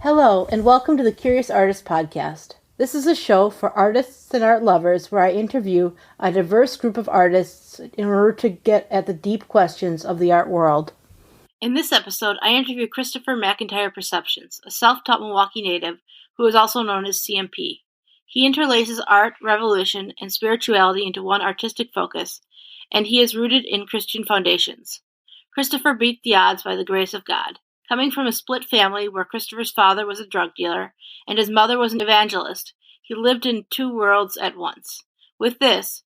Hello, and welcome to the Curious Artist Podcast. This is a show for artists and art lovers where I interview a diverse group of artists in order to get at the deep questions of the art world. In this episode, I interview Christopher McIntyre Perceptions, a self-taught Milwaukee native who is also known as CMP. He interlaces art, revolution, and spirituality into one artistic focus, and he is rooted in Christian foundations. Christopher beat the odds by the grace of God. Coming from a split family where Christopher's father was a drug dealer and his mother was an evangelist, he lived in two worlds at once. With this,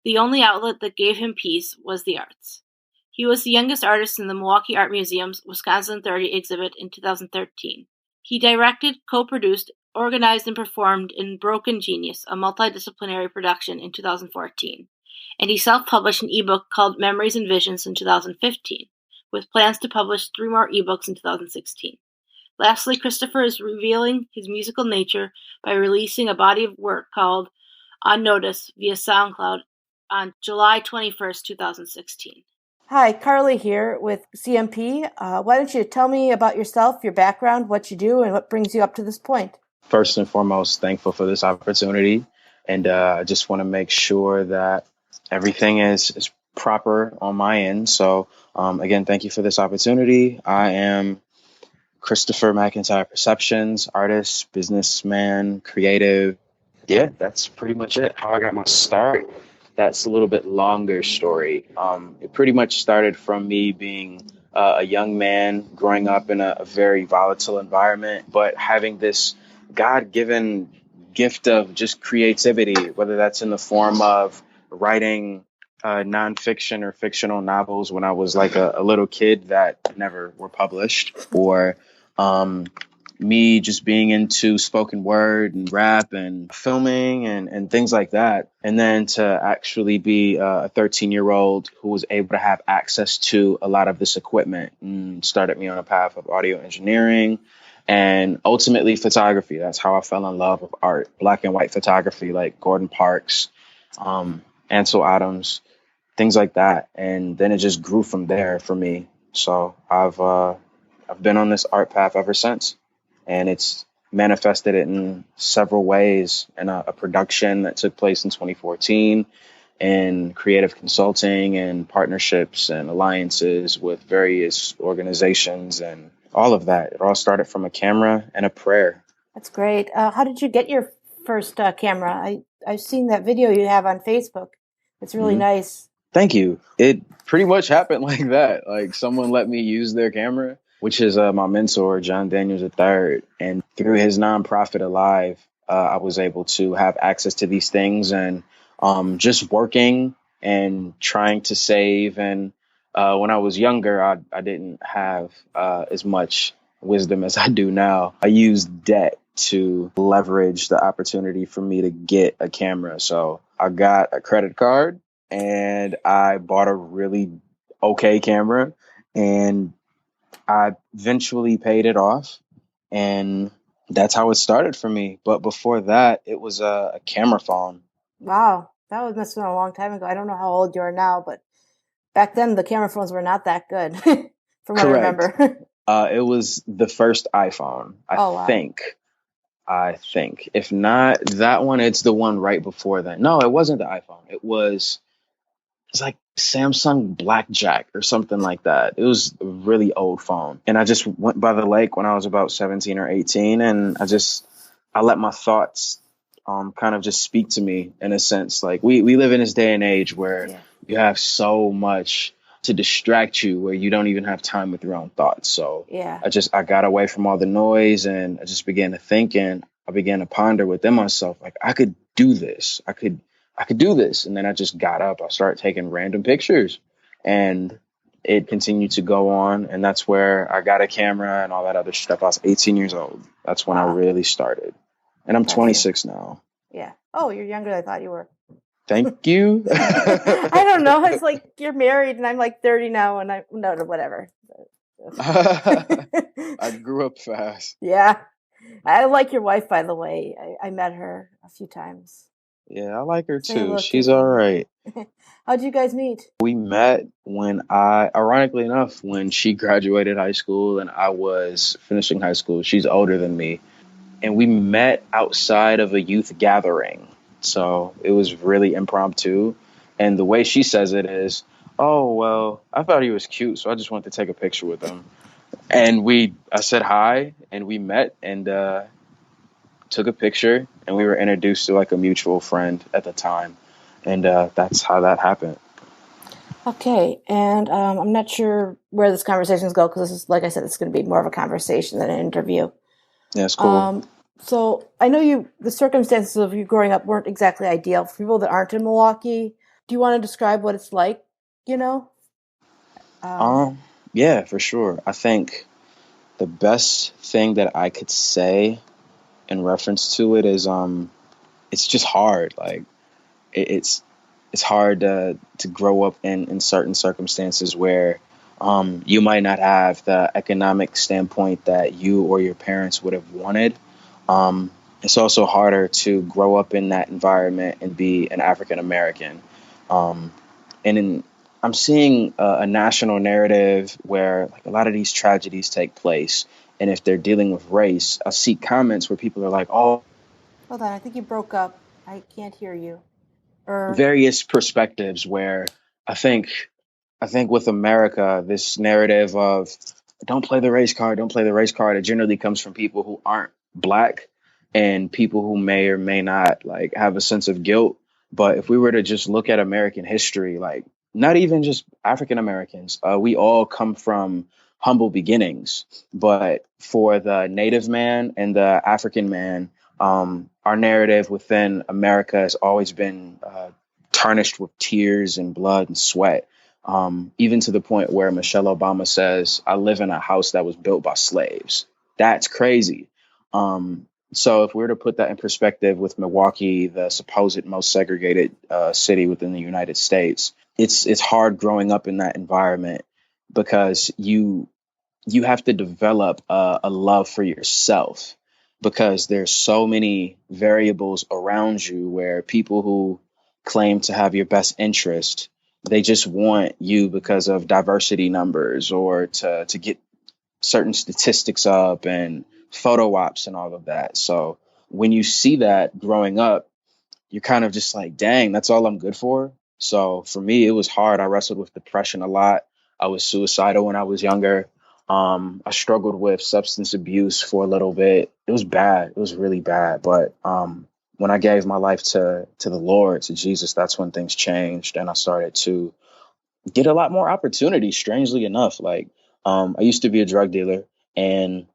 the only outlet that gave him peace was the arts. He was the youngest artist in the Milwaukee Art Museum's Wisconsin 30 exhibit in 2013. He directed, co-produced, organized, and performed in Broken Genius, a multidisciplinary production, in 2014. And he self-published an ebook called Memories and Visions in 2015, with plans to publish 3 more ebooks in 2016. Lastly, Christopher is revealing his musical nature by releasing a body of work called On Notice via SoundCloud on July 21st, 2016. Hi, Carly here with CMP. Why don't you tell me about yourself, your background, what you do, and what brings you up to this point? First and foremost, thankful for this opportunity. And I just want to make sure that everything is proper on my end. So, again, thank you for this opportunity. I am Christopher McIntyre Perceptions, artist, businessman, creative. Yeah, that's pretty much it. How I got my start. That's a little bit longer story. It pretty much started from me being a young man growing up in a very volatile environment, but having this God-given gift of just creativity, whether that's in the form of writing nonfiction or fictional novels when I was like a little kid that never were published, or um, me just being into spoken word and rap and filming and things like that. And then to actually be a 13-year-old who was able to have access to a lot of this equipment and started me on a path of audio engineering and ultimately photography. That's how I fell in love with art, black and white photography, like Gordon Parks, Ansel Adams, things like that. And then it just grew from there for me. So I've been on this art path ever since, and it's manifested it in several ways in a production that took place in 2014, in creative consulting and partnerships and alliances with various organizations and all of that. It all started from a camera and a prayer. That's great. How did you get your first camera? I've seen that video you have on Facebook. It's really Mhm. nice. Thank you. It pretty much happened like that. Like someone let me use their camera, which is my mentor, John Daniels III. And through his nonprofit Alive, I was able to have access to these things and just working and trying to save. And when I was younger, I didn't have as much wisdom as I do now. I used debt to leverage the opportunity for me to get a camera. So I got a credit card and I bought a really okay camera, and I eventually paid it off, and that's how it started for me. But before that, it was a camera phone. Wow, must have been a long time ago. I don't know how old you are now, but back then the camera phones were not that good, from what I Correct. remember. It was the first iPhone, I Oh wow. think. I think. If not that one, it's the one right before that. No, it wasn't the iPhone. It's like Samsung Blackjack or something like that. It was a really old phone. And I just went by the lake when I was about 17 or 18. And I let my thoughts kind of just speak to me in a sense. Like we live in this day and age where Yeah. you have so much to distract you where you don't even have time with your own thoughts. So Yeah. I got away from all the noise and I just began to think, and I began to ponder within myself, like I could do this. I could do this. And then I just got up. I started taking random pictures, and it continued to go on. And that's where I got a camera and all that other stuff. I was 18 years old. That's when I Wow. really started. And I'm Impressive. 26 now. Yeah. Oh, you're younger than I thought you were. Thank you. I don't know. It's like you're married and I'm like 30 now and no, whatever. I grew up fast. Yeah. I like your wife, by the way. I met her a few times. Yeah, I like her They too. look She's too all funny. right. How'd you guys meet? We met ironically enough, when she graduated high school and I was finishing high school. She's older than me. And we met outside of a youth gathering. So it was really impromptu. And the way she says it is, oh, well, I thought he was cute. So I just wanted to take a picture with him. And I said hi and we met and took a picture and we were introduced to like a mutual friend at the time. And that's how that happened. Okay, and I'm not sure where this conversation's go because this is, like I said, it's going to be more of a conversation than an interview. Yeah, it's cool. Um, so I know the circumstances of you growing up weren't exactly ideal for people that aren't in Milwaukee. Do you want to describe what it's like? You know? Um, Um, yeah, for sure. I think the best thing that I could say in reference to it is it's just hard. Like it's hard to grow up in certain circumstances where you might not have the economic standpoint that you or your parents would have wanted. It's also harder to grow up in that environment and be an African American. Um, and in, I'm seeing a national narrative where like a lot of these tragedies take place. And if they're dealing with race, I see comments where people are like, "Oh, hold on, I think you broke up. I can't hear you. Or various perspectives." Where I think I think with America, this narrative of don't play the race card, don't play the race card, it generally comes from people who aren't black and people who may or may not like have a sense of guilt. But if we were to just look at American history, like not even just African Americans, we all come from humble beginnings. But for the Native man and the African man, our narrative within America has always been tarnished with tears and blood and sweat, even to the point where Michelle Obama says, I live in a house that was built by slaves. That's crazy. So if we were to put that in perspective with Milwaukee, the supposed most segregated city within the United States, it's hard growing up in that environment because you have to develop a love for yourself because there's so many variables around you where people who claim to have your best interest, they just want you because of diversity numbers or to get certain statistics up and photo ops and all of that. So when you see that growing up, you're kind of just like, dang, that's all I'm good for. So for me, it was hard. I wrestled with depression a lot. I was suicidal when I was younger. I struggled with substance abuse for a little bit. It was bad. It was really bad. But when I gave my life to the Lord, to Jesus, that's when things changed, and I started to get a lot more opportunities. Strangely enough, like I used to be a drug dealer, and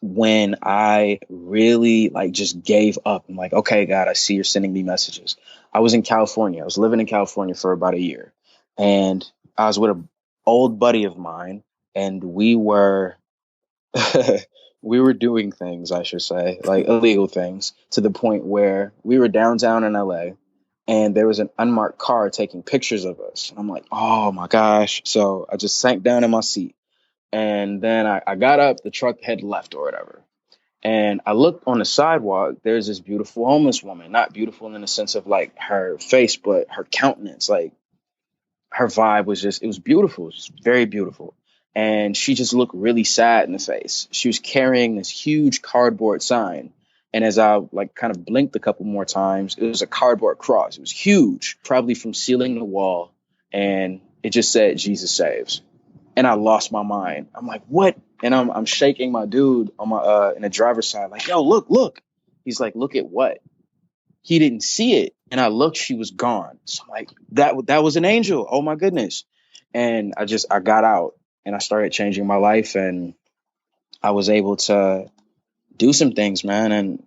when I really like just gave up. I'm like, okay, God, I see you're sending me messages. I was in California. I was living in California for about a year, and I was with an old buddy of mine, and we were we were doing things, I should say, like illegal things, to the point where we were downtown in LA, and there was an unmarked car taking pictures of us. And I'm like, oh my gosh! So I just sank down in my seat, and then I got up. The truck had left or whatever. And I looked on the sidewalk. There's this beautiful homeless woman, not beautiful in the sense of like her face, but her countenance, like her vibe was just, it was beautiful. It was just very beautiful. And she just looked really sad in the face. She was carrying this huge cardboard sign. And as I like kind of blinked a couple more times, it was a cardboard cross. It was huge, probably from ceiling to wall. And it just said, Jesus saves. And I lost my mind. I'm like, what? And I'm shaking my dude on my in the driver's side, like, yo, look. He's like, look at what? He didn't see it. And I looked, she was gone. So I'm like, that was an angel. Oh my goodness. And I got out and I started changing my life, and I was able to do some things, man. And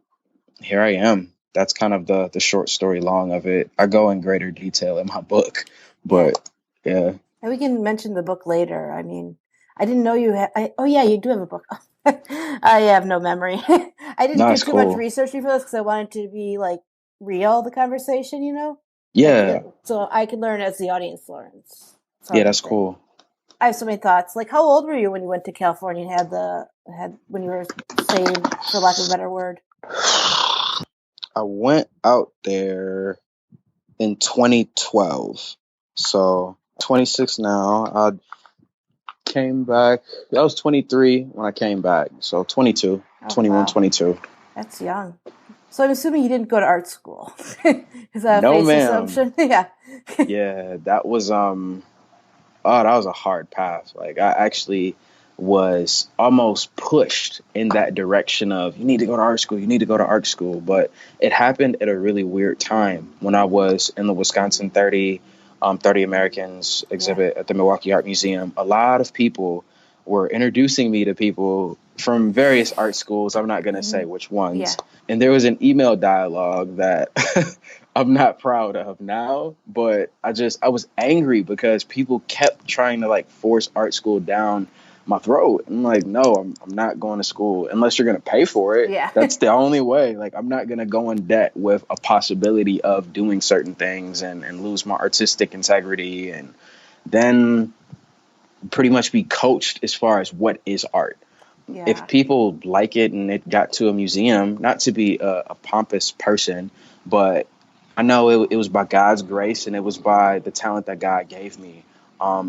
here I am. That's kind of the short story long of it. I go in greater detail in my book, yeah, but yeah. and we can mention the book later. I mean, I didn't know you had. Oh yeah, you do have a book. I have no memory. I didn't No, do it's too much cool. research for this because I wanted to be like real, the conversation, like Yeah. so I could learn as the audience learns. That's all I Yeah, can that's say. cool. I have so many thoughts. Like, how old were you when you went to California and had when you were saved, for lack of a better word? I went out there in 2012. So 26 now. I came back. I was 23 when I came back. So 22, Oh, 21, wow. 22. That's young. So I'm assuming you didn't go to art school. Is that a No, face ma'am. assumption? Yeah. Yeah, that was oh, that was a hard path. Like I actually was almost pushed in that direction of you need to go to art school, you need to go to art school. But it happened at a really weird time when I was in the Wisconsin 30 Americans Yeah. exhibit at the Milwaukee Art Museum. A lot of people were introducing me to people from various art schools. I'm not going to say which Yeah. ones. And there was an email dialogue that I'm not proud of now, but I was angry because people kept trying to like force art school down my throat. I'm like, no, I'm not going to school unless you're going to pay for it. Yeah. That's the only way. Like, I'm not going to go in debt with a possibility of doing certain things and lose my artistic integrity and then pretty much be coached as far as what is art. If Yeah. people like it and it got to a museum, not to be a pompous person, but I know it was by God's grace and it was by the talent that God gave me,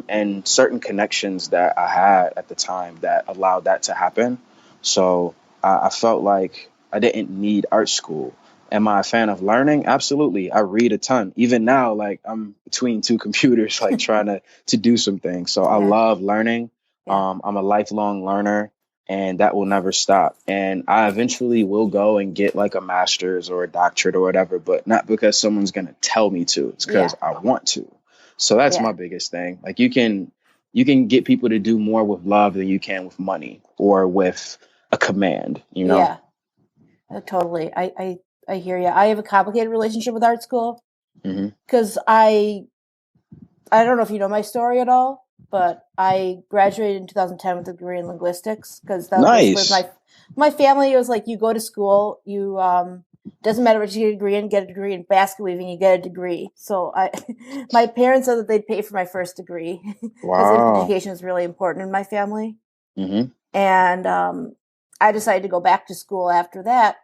and certain connections that I had at the time that allowed that to happen. So I felt like I didn't need art school. Am I a fan of learning? Absolutely. I read a ton. Even now, like I'm between two computers, like trying to do some things. So I Yeah. love learning. Yeah. I'm a lifelong learner and that will never stop. And I eventually will go and get like a master's or a doctorate or whatever, but not because someone's going to tell me to. It's Yeah. because I want to. So that's Yeah. my biggest thing. Like you can get people to do more with love than you can with money or with a command, you know? Yeah. Totally. I hear you. I have a complicated relationship with art school Hmm. because I don't know if you know my story at all, but I graduated in 2010 with a degree in linguistics because that was basically Nice. my family. It was like you go to school, you doesn't matter what you get a degree in basket weaving, you get a degree. So I, my parents said that they'd pay for my first degree because Wow. education is really important in my family. Hmm. And I decided to go back to school after that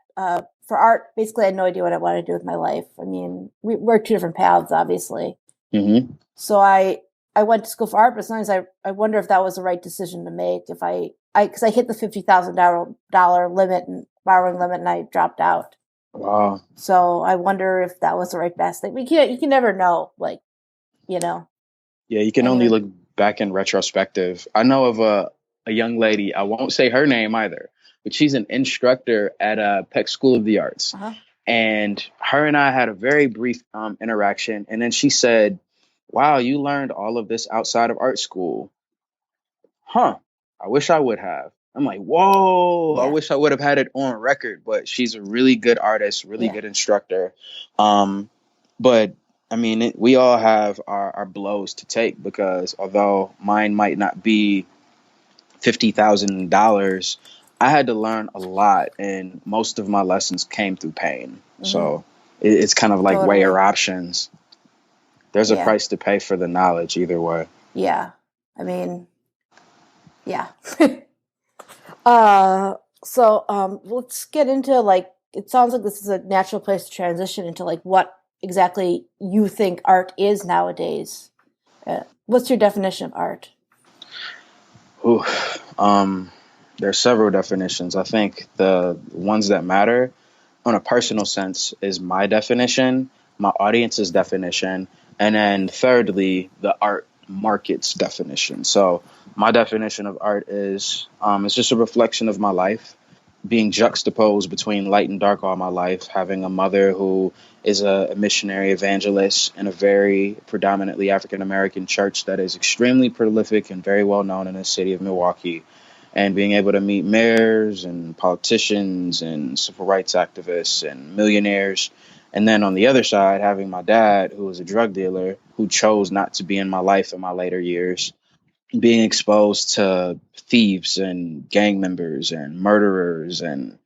for art. Basically, I had no idea what I wanted to do with my life. I mean, we're two different paths, obviously. Hmm. So I went to school for art, but sometimes I wonder if that was the right decision to make. If because I hit the $50,000 limit and borrowing limit, and I dropped out. Wow. So I wonder if that was the right best thing. You can never know, like you know. Yeah, you can only Anyway, look back in retrospective. I know of a young lady, I won't say her name either, but she's an instructor at Peck School of the Arts. uh-huh. And her and I had a very brief interaction. And then she said, wow, you learned all of this outside of art school. Huh. I wish I would have. I'm like, whoa, I Yeah, wish I would have had it on record. But she's a really good artist, really yeah, good instructor. Um, but I mean, we all have our blows to take because although mine might not be $50,000, I had to learn a lot, and most of my lessons came through pain. hmm, So it's kind of like weigh totally. your options. There's a Yeah, price to pay for the knowledge either way. yeah. I mean, yeah. uh, so let's get into like. It sounds like this is a natural place to transition into like what exactly you think art is nowadays. What's your definition of art? Ooh, um, there are several definitions. I think the ones that matter on a personal sense is my definition, my audience's definition, and then thirdly, the art market's definition. So my definition of art is it's just a reflection of my life being juxtaposed between light and dark all my life, having a mother who is a missionary evangelist in a very predominantly African American church that is extremely prolific and very well known in the city of Milwaukee, and being able to meet mayors and politicians and civil rights activists and millionaires. And then on the other side, having my dad, who was a drug dealer, who chose not to be in my life in my later years, being exposed to thieves and gang members and murderers and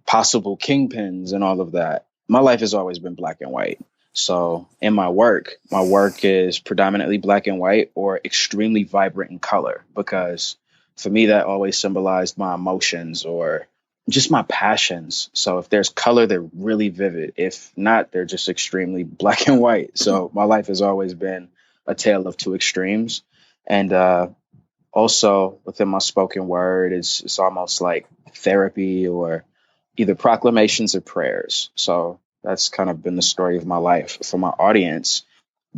possible kingpins and all of that. My life has always been black and white. So in my work is predominantly black and white or extremely vibrant in color because for me that always symbolized my emotions or just my passions. So if there's color, they're really vivid. If not, they're just extremely black and white. So my life has always been a tale of two extremes. And also within my spoken word, it's almost like therapy or either proclamations or prayers. So that's kind of been the story of my life. For my audience,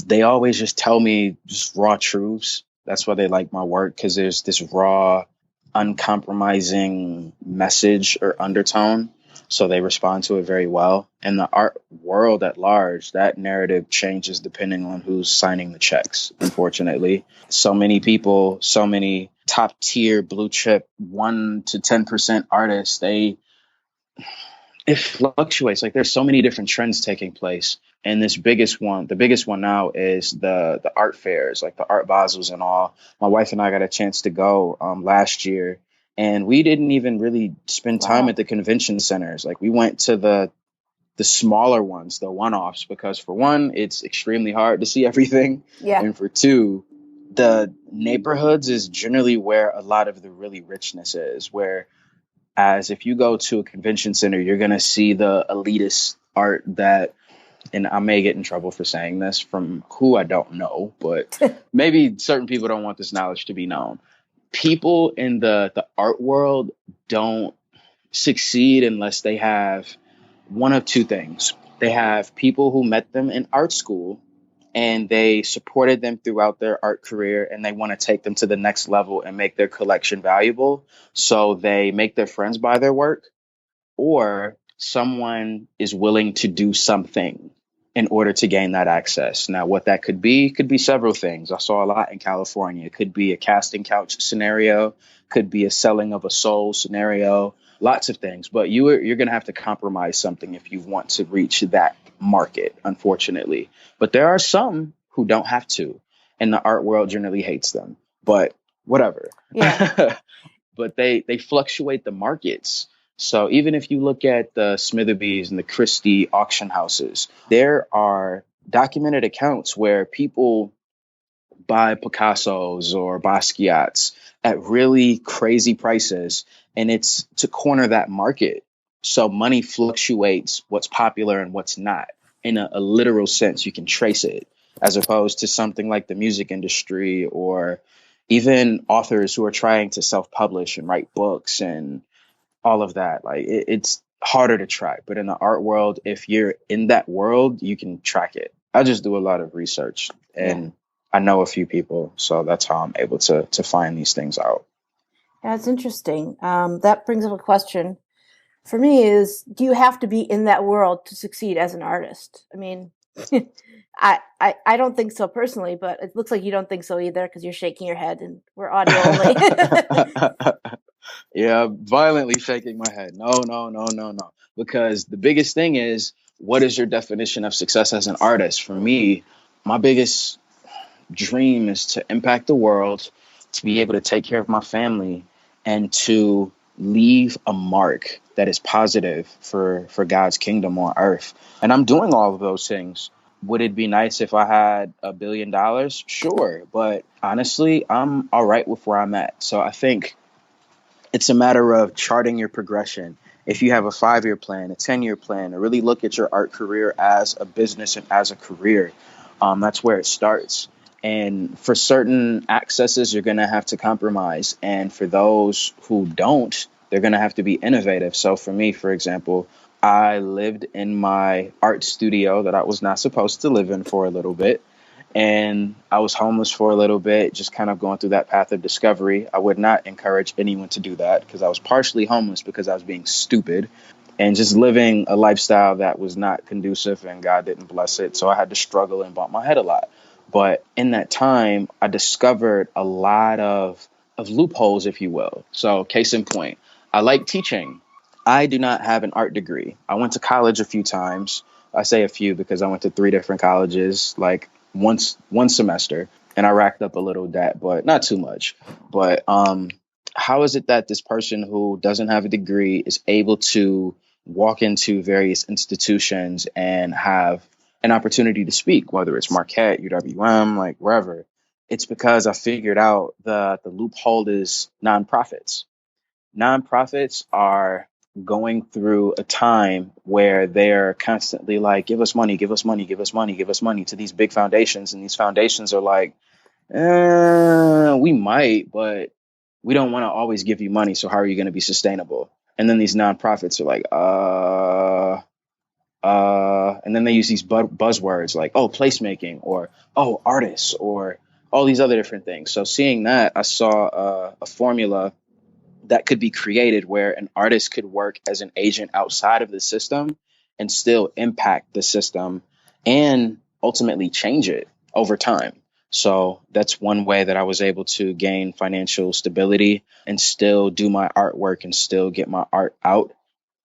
they always just tell me just raw truths. That's why they like my work, because there's this raw, uncompromising message or undertone. So they respond to it very well. And the art world at large, that narrative changes depending on who's signing the checks, unfortunately. So many people, so many top tier blue chip 1 to 10% artists, it fluctuates. Like there's so many different trends taking place. And the biggest one now is the art fairs, like the art basels and all. My wife and I got a chance to go last year, and we didn't even really spend time Wow. at the convention centers. Like we went to the smaller ones, the one-offs, because for one, it's extremely hard to see everything. Yeah. And for two, the neighborhoods is generally where a lot of the really richness is, where as if you go to a convention center, you're going to see the elitist art that, and I may get in trouble for saying this from who I don't know, but maybe certain people don't want this knowledge to be known. People in the art world don't succeed unless they have one of two things. They have people who met them in art school and they supported them throughout their art career, and they want to take them to the next level and make their collection valuable. So they make their friends buy their work, or someone is willing to do something in order to gain that access. Now, what that could be several things. I saw a lot in California. It could be a casting couch scenario, could be a selling of a soul scenario, lots of things. But you're going to have to compromise something if you want to reach that market, unfortunately. But there are some who don't have to, and the art world generally hates them. But whatever. Yeah. But they fluctuate the markets. So even if you look at the Smitherees and the Christie auction houses, there are documented accounts where people buy Picassos or Basquiat's at really crazy prices, and it's to corner that market. So money fluctuates what's popular and what's not in a literal sense. You can trace it, as opposed to something like the music industry or even authors who are trying to self-publish and write books and all of that. Like it's harder to track. But in the art world, if you're in that world, you can track it. I just do a lot of research, Yeah. and I know a few people, so that's how I'm able to find these things out. Yeah, it's interesting. That brings up a question for me is, do you have to be in that world to succeed as an artist? I mean, I don't think so personally, but it looks like you don't think so either because you're shaking your head and we're audio only. Yeah, violently shaking my head. No, no, no, no, no. Because the biggest thing is, what is your definition of success as an artist? For me, my biggest dream is to impact the world, to be able to take care of my family, and to leave a mark that is positive for God's kingdom on earth. And I'm doing all of those things. Would it be nice if I had $1 billion? Sure. But honestly, I'm all right with where I'm at. So I think it's a matter of charting your progression. If you have a 5-year plan, a 10-year plan, or really look at your art career as a business and as a career, that's where it starts. And for certain accesses, you're going to have to compromise. And for those who don't, they're going to have to be innovative. So for me, for example, I lived in my art studio that I was not supposed to live in for a little bit. And I was homeless for a little bit, just kind of going through that path of discovery. I would not encourage anyone to do that, because I was partially homeless because I was being stupid and just living a lifestyle that was not conducive, and God didn't bless it. So I had to struggle and bump my head a lot. But in that time, I discovered a lot of loopholes, if you will. So case in point, I like teaching. I do not have an art degree. I went to college a few times. I say a few because I went to 3 different colleges, like one semester, and I racked up a little debt, but not too much. But how is it that this person who doesn't have a degree is able to walk into various institutions and have an opportunity to speak, whether it's Marquette, UWM, like wherever? It's because I figured out the loophole is nonprofits. Nonprofits are going through a time where they're constantly like, give us money, give us money, give us money, give us money to these big foundations. And these foundations are like, we might, but we don't want to always give you money. So how are you going to be sustainable? And then these nonprofits are like, and then they use these buzzwords like, oh, placemaking, or, oh, artists, or all these other different things. So seeing that, I saw a formula that could be created where an artist could work as an agent outside of the system and still impact the system and ultimately change it over time. So that's one way that I was able to gain financial stability and still do my artwork and still get my art out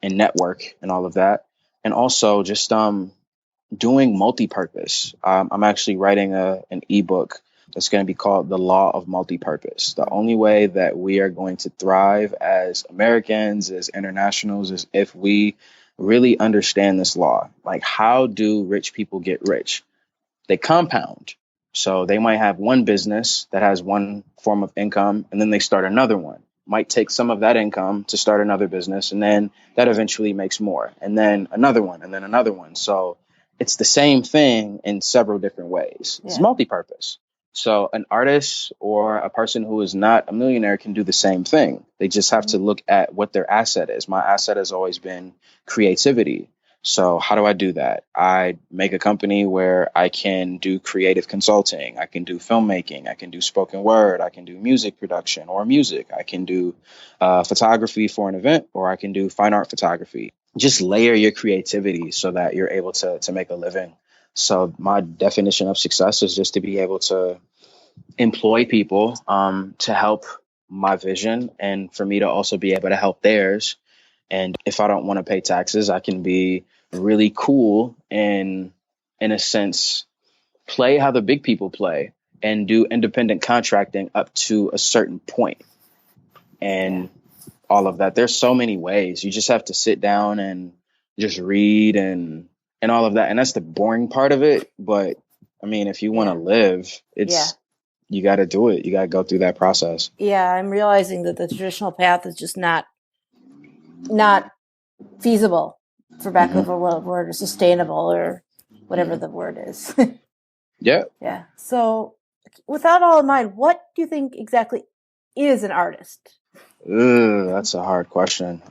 and network and all of that. And also just doing multi-purpose. I'm actually writing an ebook that's going to be called The Law of Multi-Purpose. The only way that we are going to thrive as Americans, as internationals, is if we really understand this law. Like, how do rich people get rich? They compound. So they might have one business that has one form of income, and then they start another one. Might take some of that income to start another business, and then that eventually makes more, and then another one, and then another one. So it's the same thing in several different ways. It's multi-purpose. So an artist or a person who is not a millionaire can do the same thing. They just have to look at what their asset is. My asset has always been creativity. So how do I do that? I make a company where I can do creative consulting. I can do filmmaking. I can do spoken word. I can do music production or music. I can do photography for an event, or I can do fine art photography. Just layer your creativity so that you're able to make a living. So my definition of success is just to be able to employ people to help my vision, and for me to also be able to help theirs. And if I don't want to pay taxes, I can be really cool and, in a sense, play how the big people play and do independent contracting up to a certain point. And all of that. There's so many ways. You just have to sit down and just read and all of that. And that's the boring part of it. But I mean, if you want to live, you got to do it. You got to go through that process. Yeah, I'm realizing that the traditional path is just not feasible, for lack of a word, or sustainable, or whatever the word is. Yeah. So with that all in mind, what do you think exactly is an artist? That's a hard question.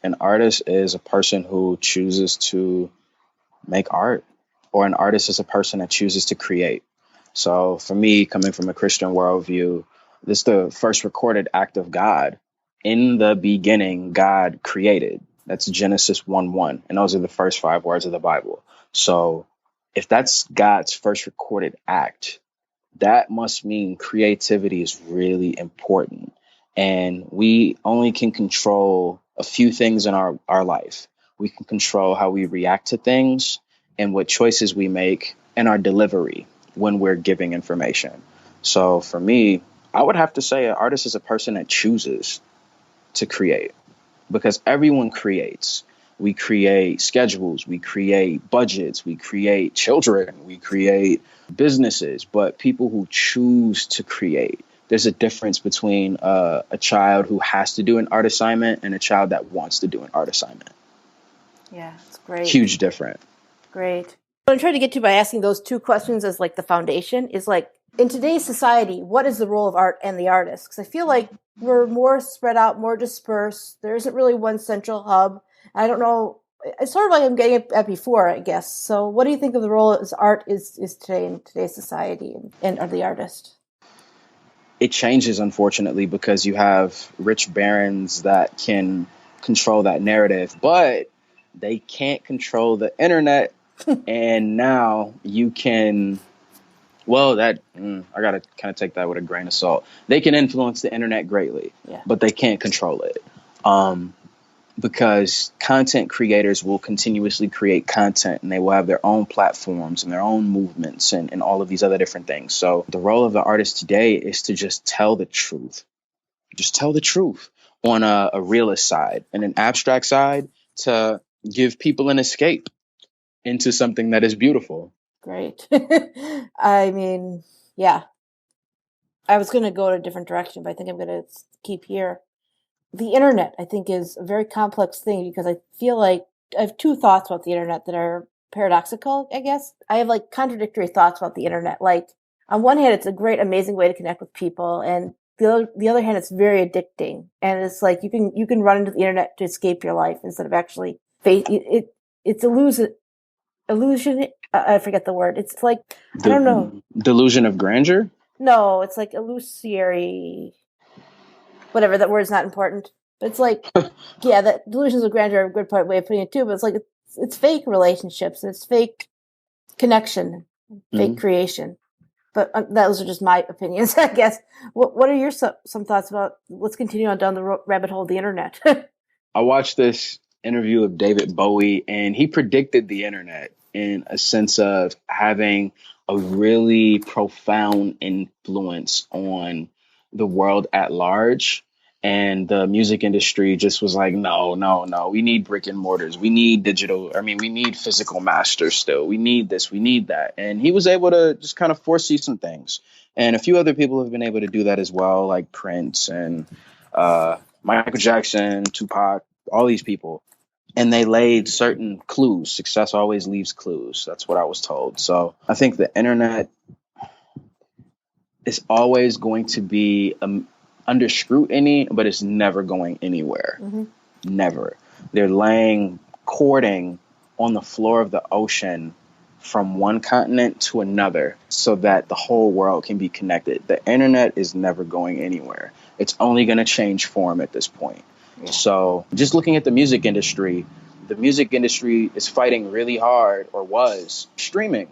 An artist is a person who chooses to make art, or an artist is a person that chooses to create. So for me, coming from a Christian worldview, this is the first recorded act of God. In the beginning, God created. That's Genesis 1:1. And those are the first 5 words of the Bible. So if that's God's first recorded act, that must mean creativity is really important. And we only can control a few things in our life. We can control how we react to things and what choices we make and our delivery when we're giving information. So for me, I would have to say an artist is a person that chooses to create, because everyone creates. We create schedules, we create budgets, we create children, we create businesses, but people who choose to create. There's a difference between a child who has to do an art assignment and a child that wants to do an art assignment. Yeah, it's great. Huge difference. Great. What I'm trying to get to by asking those two questions as like the foundation is like, in today's society, what is the role of art and the artist? Because I feel like we're more spread out, more dispersed. There isn't really one central hub. I don't know. It's sort of like I'm getting at before, I guess. So what do you think of the role as art is today in today's society and of the artist? It changes, unfortunately, because you have rich barons that can control that narrative, but they can't control the internet. And now you can, well, I got to kind of take that with a grain of salt. They can influence the internet greatly, but they can't control it. Because content creators will continuously create content, and they will have their own platforms and their own movements and all of these other different things. So the role of the artist today is to just tell the truth. Just tell the truth on a realist side, and an abstract side to give people an escape into something that is beautiful. Great. I mean, yeah. I was going to go in a different direction, but I think I'm going to keep here. the internet, I think, is a very complex thing because I feel like I have two thoughts about the internet that are paradoxical, I guess. I have like contradictory thoughts about the internet. Like, on one hand, it's a great, amazing way to connect with people, and the other hand, it's very addicting. And it's like you can run into the internet to escape your life instead of actually face it. It's illusion. I forget the word. It's like, I don't know. Delusion of grandeur. No, it's like illusory. Whatever, that word's not important. But it's like, yeah, that delusions of grandeur are a good way of putting it too. But it's like it's fake relationships, and it's fake connection, fake creation. But those are just my opinions, I guess. What are your some thoughts about? Let's continue on down the rabbit hole of the internet. I watched this interview of David Bowie, and he predicted the internet in a sense of having a really profound influence on the world at large. And the music industry just was like, no, no, no. We need brick and mortars. We need digital. I mean, we need physical masters still. We need this. We need that. And he was able to just kind of foresee some things. And a few other people have been able to do that as well, like Prince and Michael Jackson, Tupac, all these people. And they laid certain clues. Success always leaves clues. That's what I was told. So I think the internet is always going to be under scrutiny, but it's never going anywhere. Mm-hmm. Never. They're laying cording on the floor of the ocean from one continent to another so that the whole world can be connected. The internet is never going anywhere. It's only going to change form at this point. Yeah. So just looking at the music industry is fighting really hard, or was, streaming.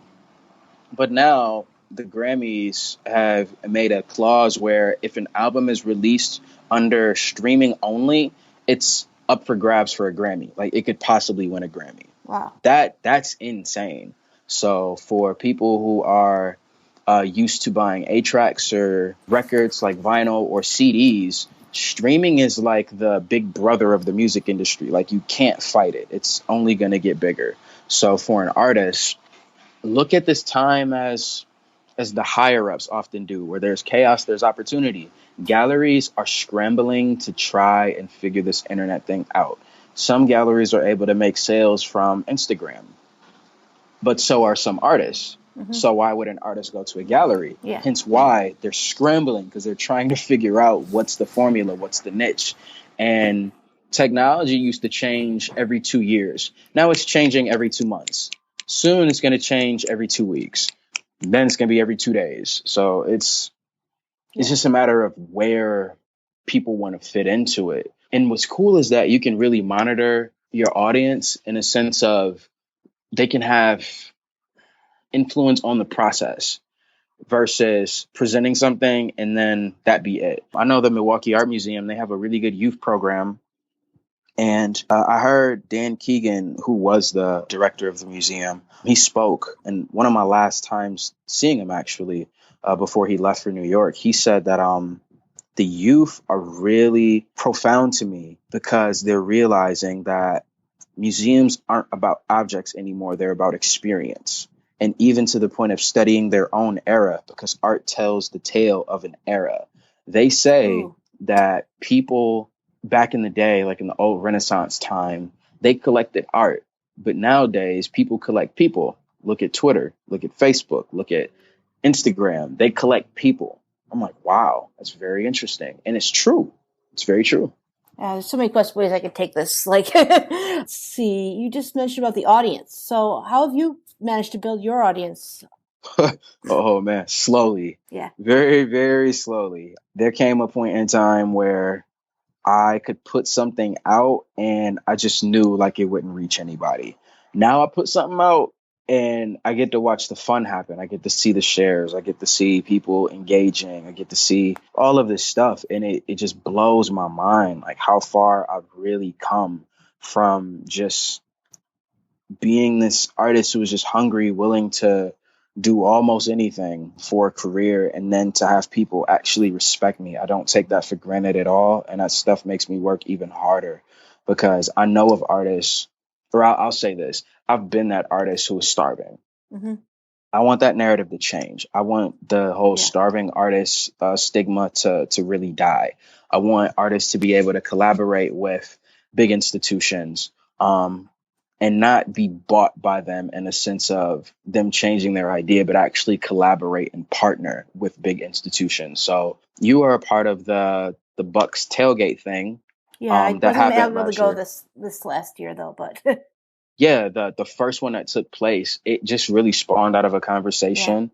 But now the Grammys have made a clause where if an album is released under streaming only, it's up for grabs for a Grammy. Like, it could possibly win a Grammy. Wow. That's insane. So for people who are used to buying 8-tracks or records like vinyl or CDs, streaming is like the big brother of the music industry. Like, you can't fight it. It's only going to get bigger. So for an artist, look at this time as the higher ups often do, where there's chaos, there's opportunity. Galleries are scrambling to try and figure this internet thing out. Some galleries are able to make sales from Instagram, but so are some artists. Mm-hmm. So why would an artist go to a gallery? Yeah. Hence why they're scrambling, because they're trying to figure out what's the formula, what's the niche. And technology used to change every 2 years. Now it's changing every 2 months. Soon it's going to change every 2 weeks. Then it's going to be every 2 days. So it's just a matter of where people want to fit into it. And what's cool is that you can really monitor your audience in a sense of they can have influence on the process versus presenting something and then that be it. I know the Milwaukee Art Museum, they have a really good youth program. And I heard Dan Keegan, who was the director of the museum, he spoke. And one of my last times seeing him, actually, before he left for New York, he said that the youth are really profound to me because they're realizing that museums aren't about objects anymore. They're about experience. And even to the point of studying their own era, because art tells the tale of an era. They say that people back in the day, like in the old Renaissance time, they collected art. But nowadays, people collect people. Look at Twitter, look at Facebook, look at Instagram. They collect people. I'm like, wow, that's very interesting. And it's true. It's very true. There's so many ways I could take this. Like, let's see, you just mentioned about the audience. So how have you managed to build your audience? Oh, man, slowly. Yeah. Very, very slowly. There came a point in time where I could put something out and I just knew like it wouldn't reach anybody. Now I put something out and I get to watch the fun happen. I get to see the shares. I get to see people engaging. I get to see all of this stuff. And it just blows my mind, like how far I've really come from just being this artist who was just hungry, willing to do almost anything for a career, and then to have people actually respect me. I don't take that for granted at all. And that stuff makes me work even harder because I know of artists, or I'll say this, I've been that artist who was starving. Mm-hmm. I want that narrative to change. I want the whole Yeah. starving artist stigma to really die. I want artists to be able to collaborate with big institutions, and not be bought by them in a sense of them changing their idea, but actually collaborate and partner with big institutions. So you are a part of the Bucks tailgate thing Yeah, I that wasn't happened able to last go year. this last year though, but Yeah, the first one that took place, it just really spawned out of a yeah. conversation,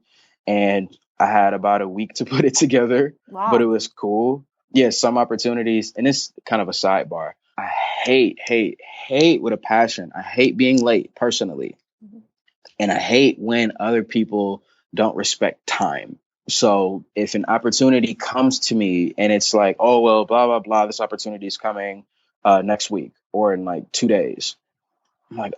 and I had about a week to put it together, but it Wow. was cool. Yeah, some opportunities, and it's kind of a sidebar. I hate with a passion. I hate being late personally, Mhm. and I hate when other people don't respect time. So if an opportunity comes to me and it's like, oh well, blah blah blah, this opportunity is coming next week or in like 2 days, I'm like,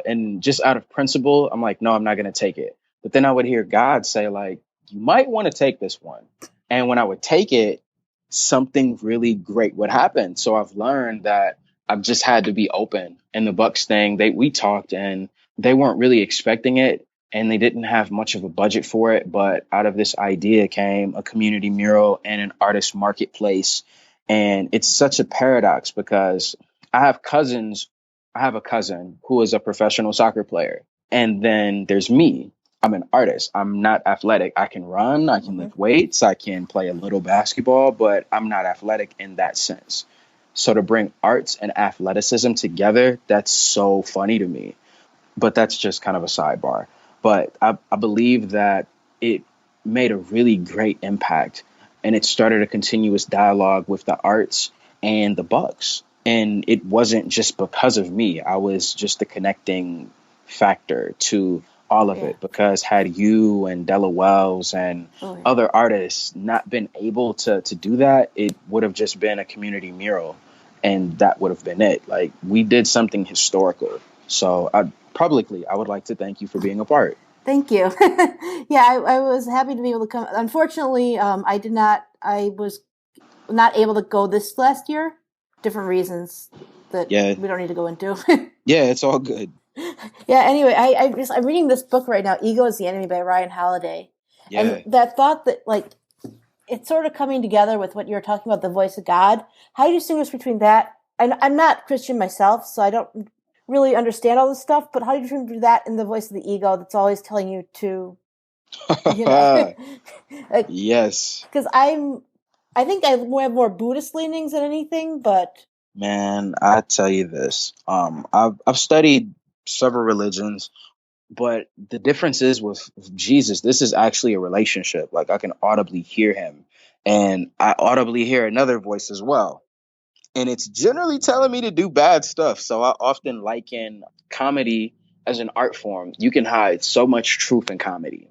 and just out of principle, I'm like, no, I'm not going to take it. But then I would hear God say, like, you might want to take this one. And when I would take it, something really great would happen. So I've learned that I've just had to be open. And the Bucks thing, we talked and they weren't really expecting it and they didn't have much of a budget for it. But out of this idea came a community mural and an artist marketplace. And it's such a paradox because I have cousins I have a cousin who is a professional soccer player. And then there's me. I'm an artist. I'm not athletic. I can run, I can Mhm. lift weights, I can play a little basketball, but I'm not athletic in that sense. So to bring arts and athleticism together, that's so funny to me. But that's just kind of a sidebar. But I believe that it made a really great impact and it started a continuous dialogue with the arts and the Bucks. And it wasn't just because of me. I was just the connecting factor to all of Yeah. it because had you and Della Wells and Oh yeah. other artists not been able to do that, it would have just been a community mural and that would have been it. Like we did something historical. So I would like to thank you for being a part. Thank you. Yeah, I was happy to be able to come. Unfortunately, I did not. I was not able to go this last year. Different reasons that Yeah, we don't need to go into. yeah, it's all good. Yeah. Anyway, I'm reading this book right now. Ego is the Enemy by Ryan Holiday, and Yeah. that thought that like it's sort of coming together with what you were talking about, the voice of God. How do you distinguish between that? And I'm not Christian myself, so I don't really understand all this stuff. But how do you distinguish between that and the voice of the ego that's always telling you to, you know, like Yes, because I think I have more Buddhist leanings than anything, but man, I tell you this. I've studied several religions, but the difference is with Jesus, this is actually a relationship. Like I can audibly hear him, and I audibly hear another voice as well. And it's generally telling me to do bad stuff. So I often liken comedy as an art form. You can hide so much truth in comedy.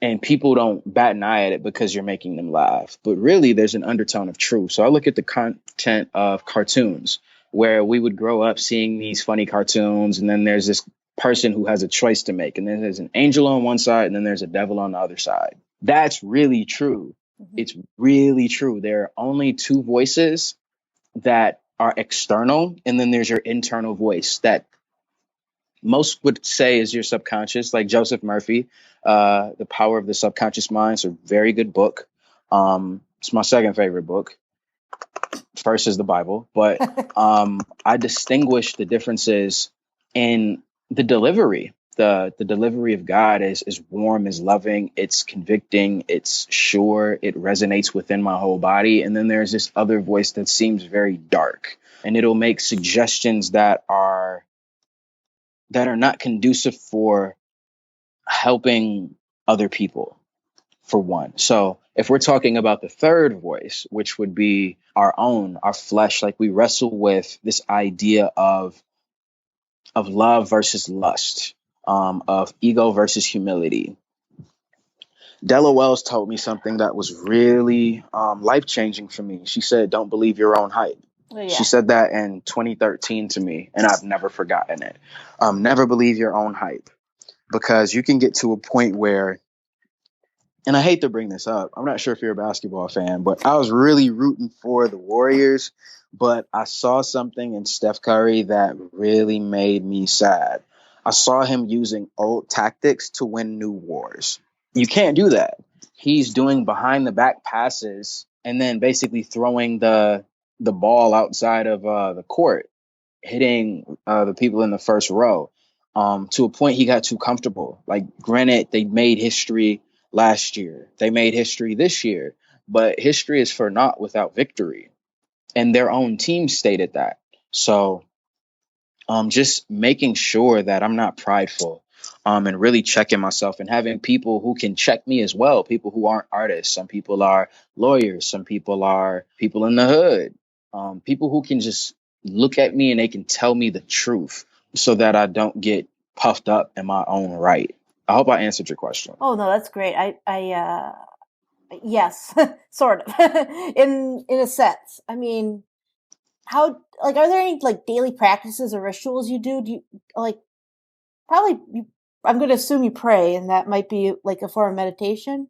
And people don't bat an eye at it because you're making them laugh. But really, there's an undertone of truth. So I look at the content of cartoons where we would grow up seeing these funny cartoons, and then there's this person who has a choice to make, and then there's an angel on one side, and then there's a devil on the other side. That's really true. mhm. It's really true. There are only two voices that are external, and then there's your internal voice that most would say is your subconscious, like Joseph Murphy, The Power of the Subconscious Mind. It's a very good book. It's my second favorite book. First is the Bible, but I distinguish the differences in the delivery. The delivery of God is warm, is loving, it's convicting, it's sure, it resonates within my whole body. And then there's this other voice that seems very dark, and it'll make suggestions that are not conducive for helping other people, for one. So if we're talking about the third voice, which would be our own, our flesh, like we wrestle with this idea of love versus lust, of ego versus humility. Della Wells told me something that was really life changing for me. She said, "Don't believe your own hype." Well, She yeah. said that in 2013 to me, and I've never forgotten it. Never believe your own hype, because you can get to a point where, and I hate to bring this up, I'm not sure if you're a basketball fan, but I was really rooting for the Warriors, but I saw something in Steph Curry that really made me sad. I saw him using old tactics to win new wars. You can't do that. He's doing behind the back passes and then basically throwing the ball outside of the court, hitting the people in the first row. To a point, he got too comfortable. Like, granted, they made history last year, they made history this year, but history is for naught without victory. And their own team stated that. So just making sure that I'm not prideful, and really checking myself and having people who can check me as well. People who aren't artists. Some people are lawyers. Some people are people in the hood. People who can just look at me and they can tell me the truth so that I don't get puffed up in my own right. I hope I answered your question. Oh no, that's great. Yes, sort of, in a sense. I mean, how, like, are there any like daily practices or rituals you do? Do you like, probably you, I'm going to assume you pray, and that might be like a form of meditation.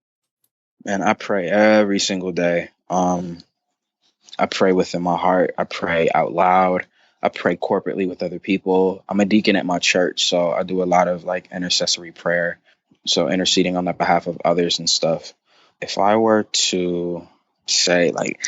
And I pray every single day. I pray within my heart. I pray out loud. I pray corporately with other people. I'm a deacon at my church, so I do a lot of like intercessory prayer. So interceding on the behalf of others and stuff. If I were to say, like,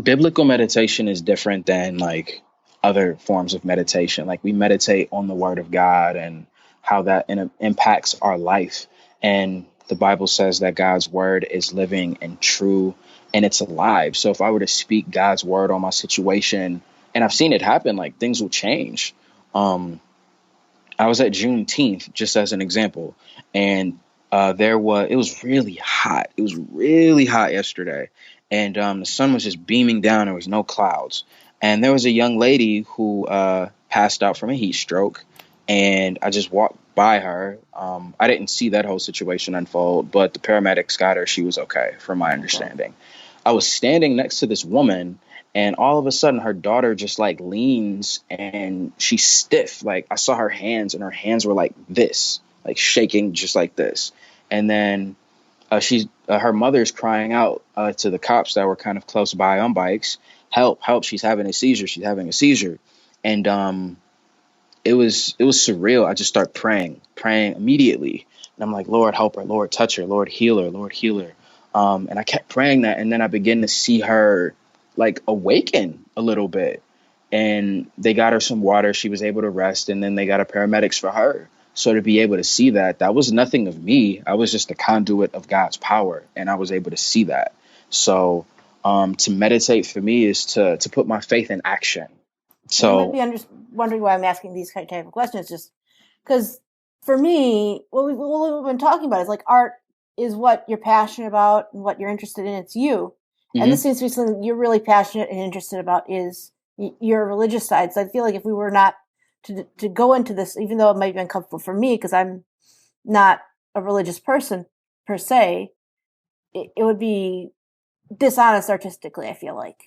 biblical meditation is different than like other forms of meditation. Like, we meditate on the word of God and how that impacts our life. And the Bible says that God's word is living and true and it's alive. So if I were to speak God's word on my situation, and I've seen it happen, like, things will change. I was at Juneteenth, just as an example, and it was really hot. It was really hot yesterday, and the sun was just beaming down. There was no clouds, and there was a young lady who passed out from a heat stroke, and I just walked by her. I didn't see that whole situation unfold, but the paramedics got her. She was okay, from my Okay. understanding. I was standing next to this woman, and all of a sudden her daughter just like leans and she's stiff. Like, I saw her hands, and her hands were like this, like shaking just like this. And then her mother's crying out to the cops that were kind of close by on bikes, help, help, she's having a seizure, she's having a seizure. And it was surreal. I just start praying immediately. And I'm like, Lord, help her, Lord, touch her, Lord, heal her, Lord, heal her. And I kept praying that, and then I began to see her like awaken a little bit. And they got her some water. She was able to rest, and then they got a paramedics for her. So to be able to see that, that was nothing of me. I was just a conduit of God's power, and I was able to see that. So to meditate for me is to put my faith in action. And you might So be wondering why I'm asking these type of questions, just because for me, what we've been talking about is like art is what you're passionate about and what you're interested in. It's you. And mhm. this seems to be something you're really passionate and interested about is your religious side. So I feel like if we were not to go into this, even though it might be uncomfortable for me because I'm not a religious person per se, it would be dishonest artistically, I feel like.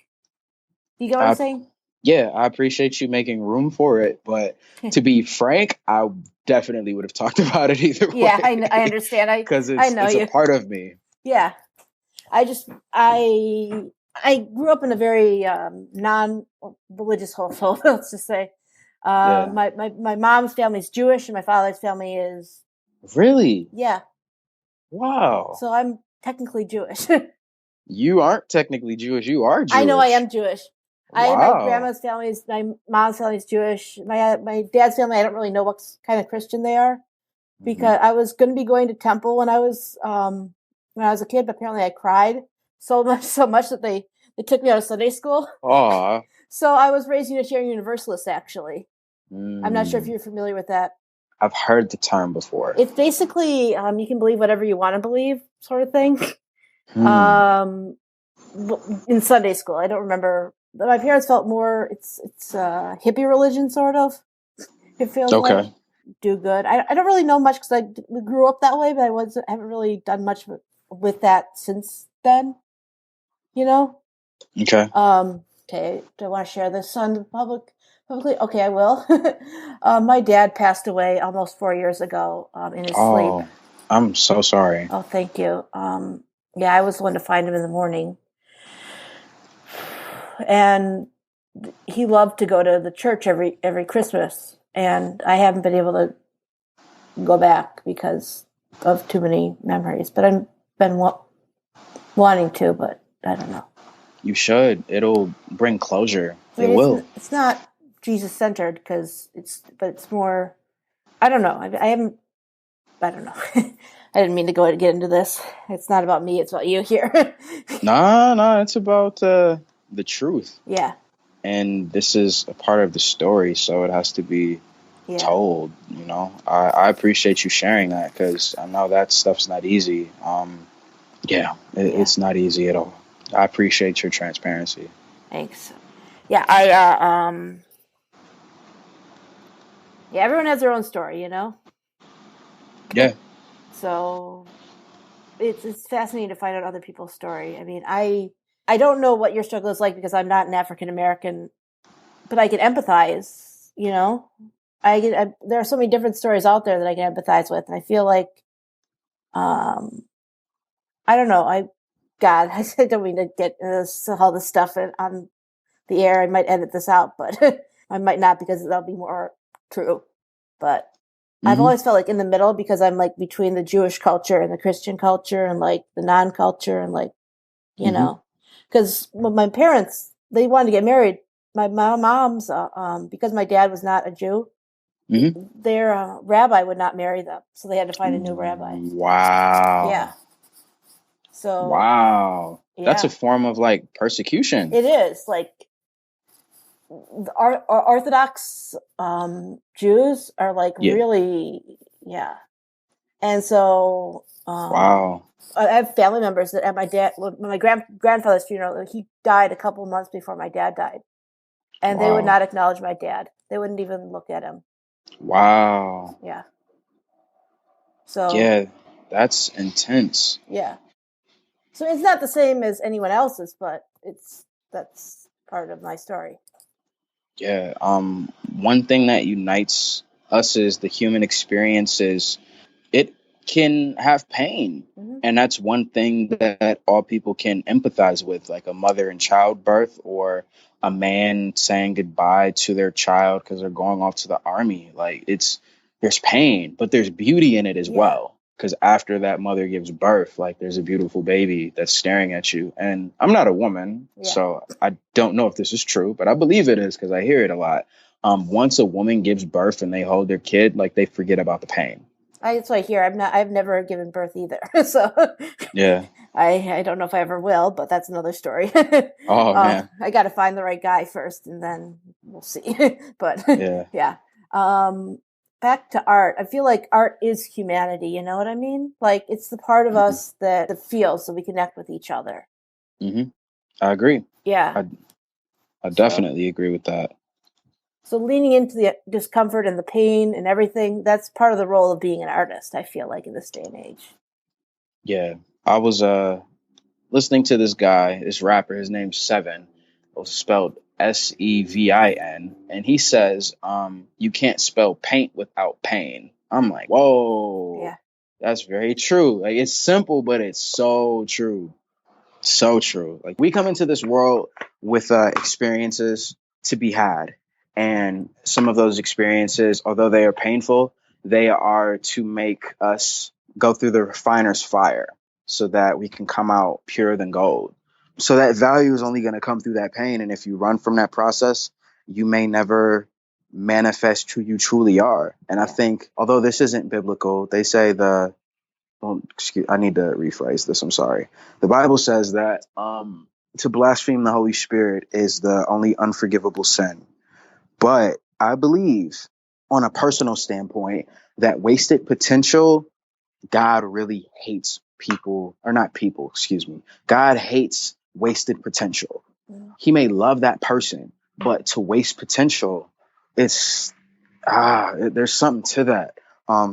You get what I'm I saying? Yeah, I appreciate you making room for it, but to be frank, I definitely would have talked about it either Yeah, way I understand. because I it's know it's a you. part of me. Yeah, I just I grew up in a very non-religious household. Let's just say, Yeah, my mom's family is Jewish and my father's family is, really. yeah. Wow. So I'm technically Jewish. You aren't technically Jewish. You are I know I Jewish. am Jewish. My Wow. grandma's family is, my mom's family is Jewish. My dad's family, I don't really know what kind of Christian they are, Hmm. because I was going to be going to temple when I was a kid, but apparently I cried so much that they took me out of Sunday school. Aw. So I was raised Unitarian Universalist. Actually, I'm not sure if Mm. you're familiar with that. I've heard the term before. It's basically you can believe whatever you want to believe, sort of thing. Hmm. Um, in Sunday school, I don't remember. My parents felt more. It's hippie religion, sort of. It feels like Okay. do good. I don't really know much because we grew up that way, but I haven't really done much with that since then. You know. Okay. Okay. Do I want to share this on the publicly? Okay, I will. My dad passed away almost 4 years ago in his sleep. Oh, I'm so sorry. Oh, thank you. Yeah, I was the one to find him in the morning, and he loved to go to the church every Christmas. and I haven't been able to go back because of too many memories. But I've been wanting to, but I don't know. You should. It'll bring closure. I It mean, will. it's not Jesus centered because but it's more. I don't know. I haven't. I don't know. I didn't mean to get into this. It's not about me. It's about you here. Nah, it's about the truth. Yeah. And this is a part of the story, so it has to be told. I appreciate you sharing that, because I know that stuff's not easy. It's not easy at all. I appreciate your transparency. Thanks. Yeah, yeah, everyone has their own story, Yeah. So it's fascinating to find out other people's story. I mean, I don't know what your struggle is like because I'm not an African American, but I can empathize. There are so many different stories out there that I can empathize with, and I feel like, I don't know. God, I don't mean to get all this stuff on the air. I might edit this out, but I might not, because that'll be more true. But I've always felt like in the middle, because I'm like between the Jewish culture and the Christian culture and like the non-culture, and like, because my parents, they wanted to get married. My mom's, because my dad was not a Jew, their rabbi would not marry them. So they had to find a new rabbi. Wow. Yeah. So. Wow. Yeah. That's a form of like persecution. It is. Like, our Orthodox Jews are like really, and so wow. I have family members that at my grandfather's funeral, he died a couple of months before my dad died, and they would not acknowledge my dad. They wouldn't even look at him. Wow. Yeah. So. Yeah, that's intense. Yeah. So it's not the same as anyone else's, but that's part of my story. Yeah. One thing that unites us is the human experience is it can have pain. And that's one thing that all people can empathize with, like a mother in childbirth, or a man saying goodbye to their child because they're going off to the army. Like, there's pain, but there's beauty in it as well. Because after that mother gives birth, like, there's a beautiful baby that's staring at you. And I'm not a woman, so I don't know if this is true, but I believe it is because I hear it a lot. Once a woman gives birth and they hold their kid, like, they forget about the pain. That's what I hear. I've never given birth either, so yeah. I don't know if I ever will, but that's another story. Oh man, I got to find the right guy first, and then we'll see. But yeah. Back to art. I feel like art is humanity. You know what I mean? Like, it's the part of us that feels, so we connect with each other. I agree. Yeah, I definitely agree with that. So leaning into the discomfort and the pain and everything, that's part of the role of being an artist, I feel like, in this day and age. Yeah. I was listening to this guy, this rapper, his name's Seven. It was spelled Sevin. And he says, you can't spell paint without pain. I'm like, whoa. Yeah. That's very true. Like, it's simple, but it's so true. So true. Like, we come into this world with experiences to be had. And some of those experiences, although they are painful, they are to make us go through the refiner's fire so that we can come out purer than gold. So that value is only going to come through that pain. And if you run from that process, you may never manifest who you truly are. And I think, although this isn't biblical, they say I need to rephrase this. I'm sorry. The Bible says that to blaspheme the Holy Spirit is the only unforgivable sin. But I believe, on a personal standpoint, that wasted potential, God really hates people, or not people, excuse me. God hates wasted potential. He may love that person, but to waste potential, there's something to that.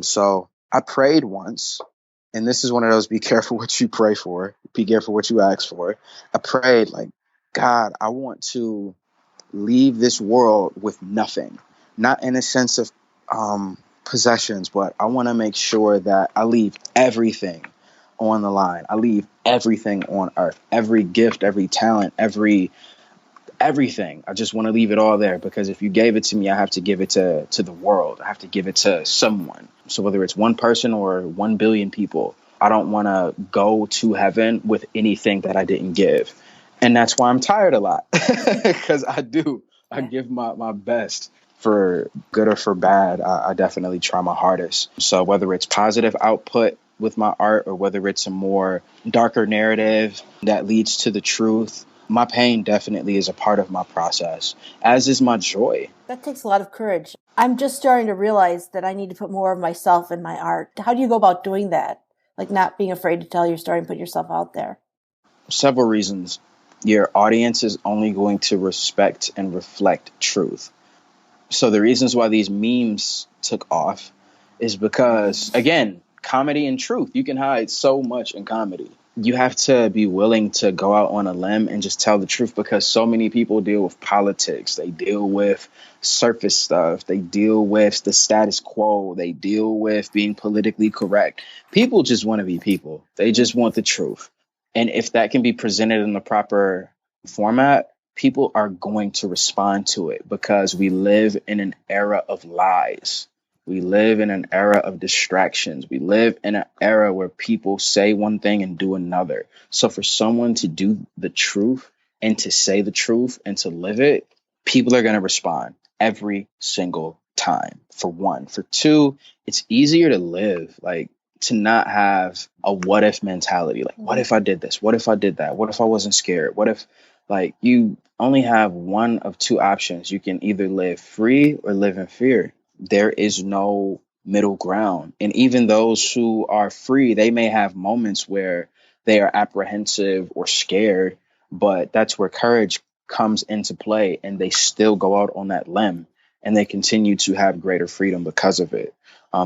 So I prayed once, and this is one of those, be careful what you pray for, be careful what you ask for. I prayed, like, God, I want to leave this world with nothing, not in a sense of possessions, but I want to make sure that I leave everything on the line. I leave everything on earth, every gift, every talent, every everything. I just want to leave it all there, because if you gave it to me, I have to give it to the world. I have to give it to someone. So whether it's one person or 1 billion people, I don't want to go to heaven with anything that I didn't give. And that's why I'm tired a lot, because I do. I Yeah. give my best. For good or for bad, I definitely try my hardest. So whether it's positive output with my art, or whether it's a more darker narrative that leads to the truth, my pain definitely is a part of my process, as is my joy. That takes a lot of courage. I'm just starting to realize that I need to put more of myself in my art. How do you go about doing that? Like not being afraid to tell your story and put yourself out there. Several reasons. Your audience is only going to respect and reflect truth. So the reasons why these memes took off is because, again, comedy and truth. You can hide so much in comedy. You have to be willing to go out on a limb and just tell the truth, because so many people deal with politics. They deal with surface stuff. They deal with the status quo. They deal with being politically correct. People just want to be people. They just want the truth. And if that can be presented in the proper format, people are going to respond to it, because we live in an era of lies. We live in an era of distractions. We live in an era where people say one thing and do another. So for someone to do the truth and to say the truth and to live it, people are going to respond every single time, for one. For two, it's easier to live, like to not have a what if mentality. Like, what if I did this? What if I did that? What if I wasn't scared? What if, like, you only have one of two options. You can either live free or live in fear. There is no middle ground. And even those who are free, they may have moments where they are apprehensive or scared, but that's where courage comes into play, and they still go out on that limb and they continue to have greater freedom because of it.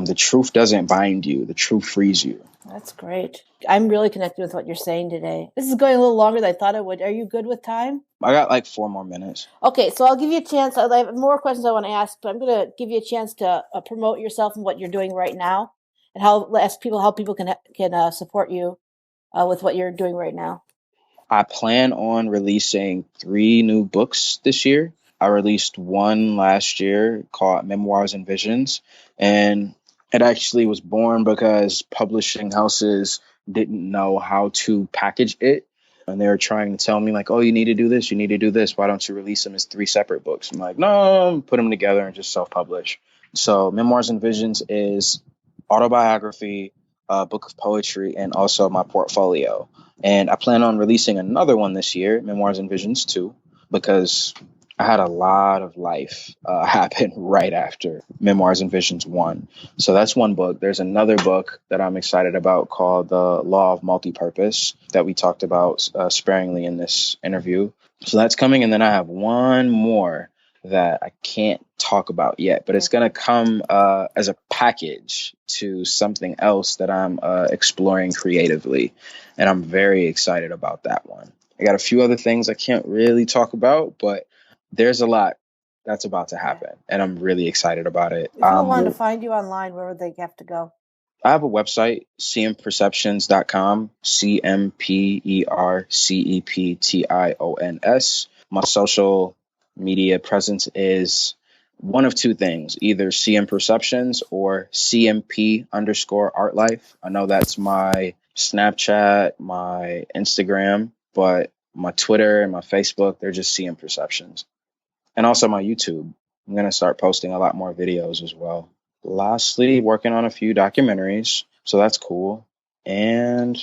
The truth doesn't bind you, the truth frees you. That's great. I'm really connected with what you're saying today. This is going a little longer than I thought it would. Are you good with time? I got like 4 more minutes. Okay, so I'll give you a chance. I have more questions I want to ask, but I'm going to give you a chance to promote yourself and what you're doing right now, and ask people how people can support you with what you're doing right now. I plan on releasing 3 new books this year. I released one last year called Memoirs and Visions, and it actually was born because publishing houses didn't know how to package it. And they were trying to tell me, like, oh, you need to do this, you need to do this. Why don't you release them as 3 separate books? I'm like, no, put them together and just self-publish. So Memoirs and Visions is autobiography, a book of poetry, and also my portfolio. And I plan on releasing another one this year, Memoirs and Visions 2, because I had a lot of life happen right after Memoirs and Visions 1. So that's one book. There's another book that I'm excited about called The Law of Multipurpose that we talked about sparingly in this interview. So that's coming. And then I have one more that I can't talk about yet, but it's going to come as a package to something else that I'm exploring creatively. And I'm very excited about that one. I got a few other things I can't really talk about, but there's a lot that's about to happen, and I'm really excited about it. If people wanted to find you online, where would they have to go? I have a website, cmperceptions.com, CMPERCEPTIONS. My social media presence is one of two things, either CM Perceptions or CMP_ArtLife. I know that's my Snapchat, my Instagram, but my Twitter and my Facebook, they're just CM Perceptions. And also my YouTube. I'm going to start posting a lot more videos as well. Lastly, working on a few documentaries. So that's cool. And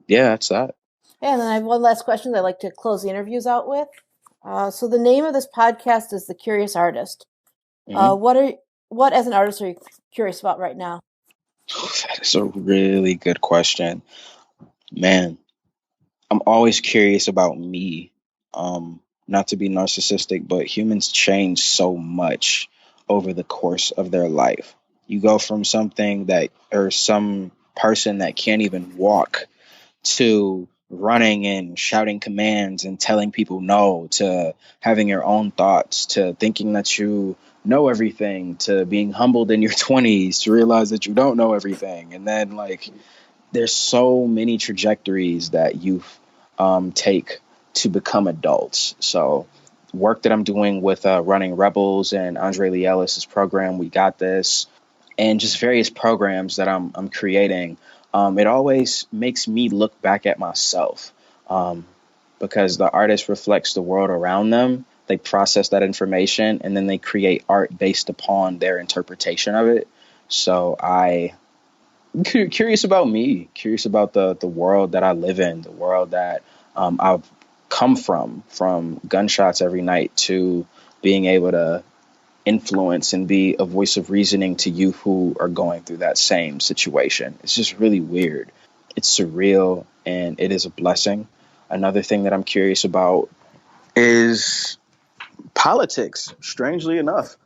yeah, that's that. Yeah, and then I have one last question that I'd like to close the interviews out with. So the name of this podcast is The Curious Artist. Mm-hmm. What as an artist are you curious about right now? That is a really good question. Man, I'm always curious about me. Not to be narcissistic, but humans change so much over the course of their life. You go from something that, or some person that can't even walk, to running and shouting commands and telling people no, to having your own thoughts, to thinking that you know everything, to being humbled in your 20s, to realize that you don't know everything. And then, like, there's so many trajectories that youth take to become adults. So work that I'm doing with running Rebels and Andre Lee Ellis's program, We Got This, and just various programs that I'm creating, it always makes me look back at myself, because the artist reflects the world around them. They process that information and then they create art based upon their interpretation of it. So I'm curious about me, curious about the world that I live in, the world that I've come from gunshots every night to being able to influence and be a voice of reasoning to you who are going through that same situation. It's just really weird. It's surreal and it is a blessing. Another thing that I'm curious about is politics. Strangely enough,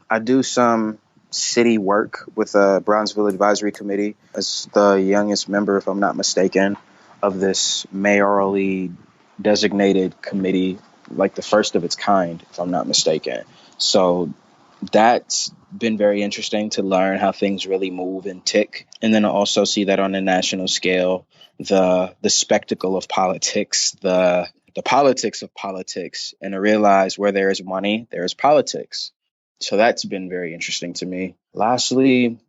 I do some city work with the Brownsville Advisory Committee as the youngest member, if I'm not mistaken, of this mayorally designated committee, like the first of its kind, if I'm not mistaken. So that's been very interesting to learn how things really move and tick. And then I also see that on a national scale, the spectacle of politics, the politics of politics, and to realize where there is money, there is politics. So that's been very interesting to me. Lastly,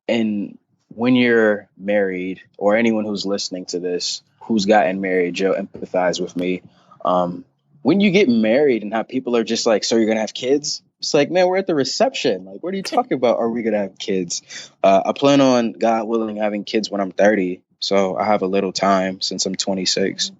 and when you're married, or anyone who's listening to this who's gotten married, you'll empathize with me. When you get married and how people are just like, so you're gonna have kids? It's like, man, we're at the reception. Like, what are you talking about? Are we gonna have kids? I plan on, God willing, having kids when I'm 30. So I have a little time since I'm 26.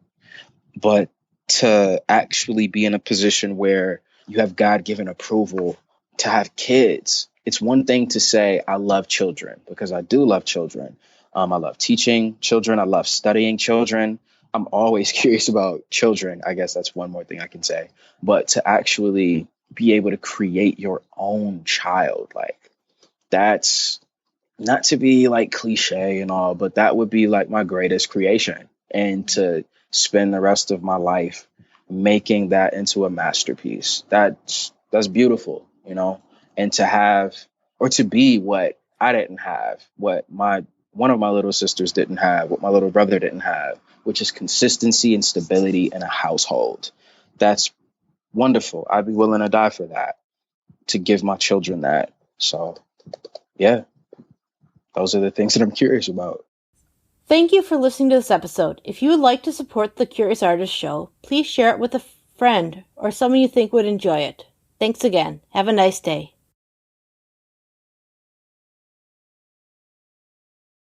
But to actually be in a position where you have God given approval to have kids, it's one thing to say, I love children, because I do love children. I love teaching children. I love studying children. I'm always curious about children. I guess that's one more thing I can say. But to actually be able to create your own child, like, that's not to be like cliche and all, but that would be like my greatest creation. And to spend the rest of my life making that into a masterpiece, that's beautiful, you know. And to have, or to be what I didn't have, what my one of my little sisters didn't have, what my little brother didn't have, which is consistency and stability in a household. That's wonderful. I'd be willing to die for that, to give my children that. So yeah, those are the things that I'm curious about. Thank you for listening to this episode. If you would like to support the Curious Artist Show, please share it with a friend or someone you think would enjoy it. Thanks again. Have a nice day.